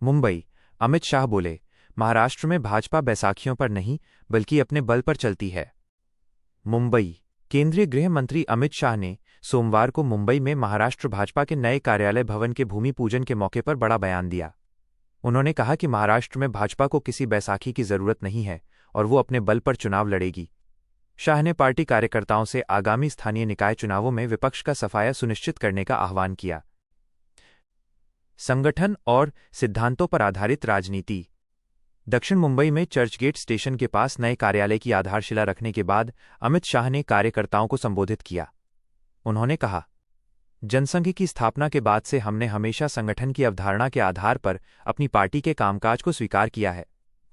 मुंबई, अमित शाह बोले, महाराष्ट्र में भाजपा बैसाखियों पर नहीं बल्कि अपने बल पर चलती है। मुंबई, केंद्रीय गृह मंत्री अमित शाह ने सोमवार को मुंबई में महाराष्ट्र भाजपा के नए कार्यालय भवन के भूमि पूजन के मौके पर बड़ा बयान दिया। उन्होंने कहा कि महाराष्ट्र में भाजपा को किसी बैसाखी की जरूरत नहीं है और वो अपने बल पर चुनाव लड़ेगी। शाह ने पार्टी कार्यकर्ताओं से आगामी स्थानीय निकाय चुनावों में विपक्ष का सफाया सुनिश्चित करने का आह्वान किया। संगठन और सिद्धांतों पर आधारित राजनीति। दक्षिण मुंबई में चर्चगेट स्टेशन के पास नए कार्यालय की आधारशिला रखने के बाद अमित शाह ने कार्यकर्ताओं को संबोधित किया। उन्होंने कहा, जनसंघ की स्थापना के बाद से हमने हमेशा संगठन की अवधारणा के आधार पर अपनी पार्टी के कामकाज को स्वीकार किया है।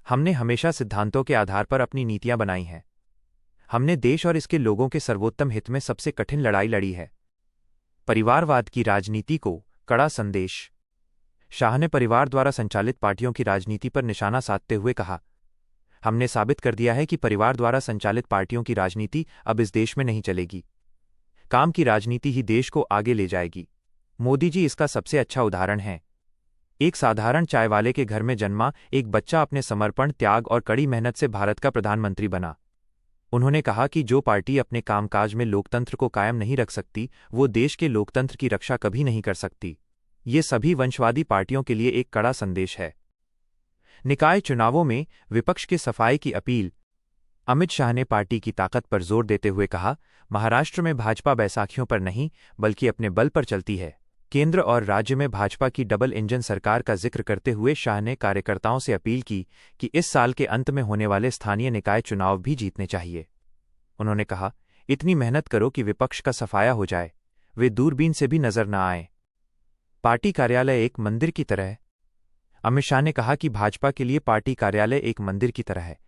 हमने हमेशा सिद्धांतों के आधार पर अपनी नीतियां बनाई हैं। हमने देश और इसके लोगों के सर्वोत्तम हित में सबसे कठिन लड़ाई लड़ी है। परिवारवाद की राजनीति को कड़ा संदेश। शाह ने परिवार द्वारा संचालित पार्टियों की राजनीति पर निशाना साधते हुए कहा, हमने साबित कर दिया है कि परिवार द्वारा संचालित पार्टियों की राजनीति अब इस देश में नहीं चलेगी। काम की राजनीति ही देश को आगे ले जाएगी। मोदी जी इसका सबसे अच्छा उदाहरण हैं। एक साधारण चाय वाले के घर में जन्मा एक बच्चा अपने समर्पण, त्याग और कड़ी मेहनत से भारत का प्रधानमंत्री बना। उन्होंने कहा कि जो पार्टी अपने कामकाज में लोकतंत्र को कायम नहीं रख सकती, वो देश के लोकतंत्र की रक्षा कभी नहीं कर सकती। ये सभी वंशवादी पार्टियों के लिए एक कड़ा संदेश है। निकाय चुनावों में विपक्ष के सफाई की अपील। अमित शाह ने पार्टी की ताकत पर जोर देते हुए कहा, महाराष्ट्र में भाजपा बैसाखियों पर नहीं बल्कि अपने बल पर चलती है। केंद्र और राज्य में भाजपा की डबल इंजन सरकार का जिक्र करते हुए शाह ने कार्यकर्ताओं से अपील की कि इस साल के अंत में होने वाले स्थानीय निकाय चुनाव भी जीतने चाहिए। उन्होंने कहा, इतनी मेहनत करो कि विपक्ष का सफाया हो जाए, वे दूरबीन से भी नजर न आए। पार्टी कार्यालय एक मंदिर की तरह है। अमित शाह ने कहा कि भाजपा के लिए पार्टी कार्यालय एक मंदिर की तरह है।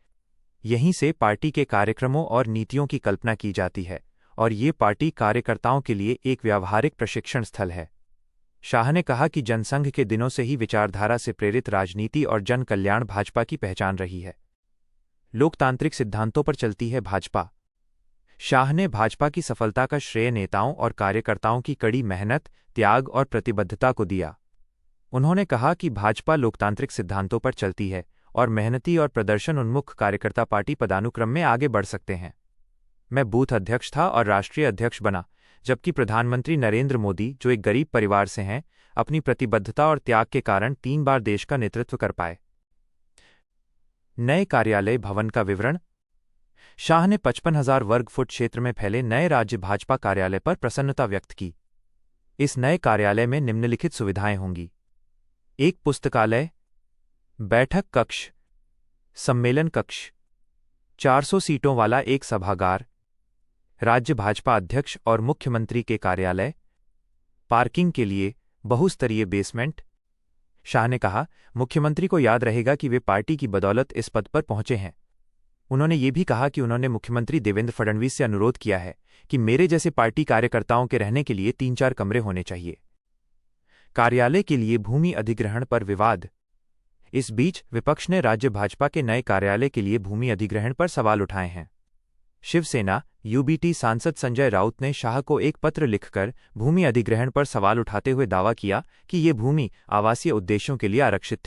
यहीं से पार्टी के कार्यक्रमों और नीतियों की कल्पना की जाती है और ये पार्टी कार्यकर्ताओं के लिए एक व्यावहारिक प्रशिक्षण स्थल है। शाह ने कहा कि जनसंघ के दिनों से ही विचारधारा से प्रेरित राजनीति और जन कल्याण भाजपा की पहचान रही है। लोकतांत्रिक सिद्धांतों पर चलती है भाजपा। शाह ने भाजपा की सफलता का श्रेय नेताओं और कार्यकर्ताओं की कड़ी मेहनत, त्याग और प्रतिबद्धता को दिया। उन्होंने कहा कि भाजपा लोकतांत्रिक सिद्धांतों पर चलती है और मेहनती और प्रदर्शन उन्मुख कार्यकर्ता पार्टी पदानुक्रम में आगे बढ़ सकते हैं। मैं बूथ अध्यक्ष था और राष्ट्रीय अध्यक्ष बना, जबकि प्रधानमंत्री नरेंद्र मोदी, जो एक गरीब परिवार से हैं, अपनी प्रतिबद्धता और त्याग के कारण 3 बार देश का नेतृत्व कर पाए। नए कार्यालय भवन का विवरण। शाह ने 55,000 वर्ग फुट क्षेत्र में फैले नए राज्य भाजपा कार्यालय पर प्रसन्नता व्यक्त की। इस नए कार्यालय में निम्नलिखित सुविधाएं होंगी: एक पुस्तकालय, बैठक कक्ष, सम्मेलन कक्ष, 400 सीटों वाला एक सभागार, राज्य भाजपा अध्यक्ष और मुख्यमंत्री के कार्यालय, पार्किंग के लिए बहुस्तरीय बेसमेंट। शाह ने कहा, मुख्यमंत्री को याद रहेगा कि वे पार्टी की बदौलत इस पद पर पहुंचे हैं। उन्होंने ये भी कहा कि उन्होंने मुख्यमंत्री देवेंद्र फडणवीस से अनुरोध किया है कि मेरे जैसे पार्टी कार्यकर्ताओं के रहने के लिए 3-4 कमरे होने चाहिए। कार्यालय के लिए भूमि अधिग्रहण पर विवाद। इस बीच विपक्ष ने राज्य भाजपा के नए कार्यालय के लिए भूमि अधिग्रहण पर सवाल उठाए हैं। शिवसेना यूबीटी सांसद संजय राउत ने शाह को एक पत्र लिखकर भूमि अधिग्रहण पर सवाल उठाते हुए दावा किया कि ये भूमि आवासीय उद्देश्यों के लिए आरक्षित थी।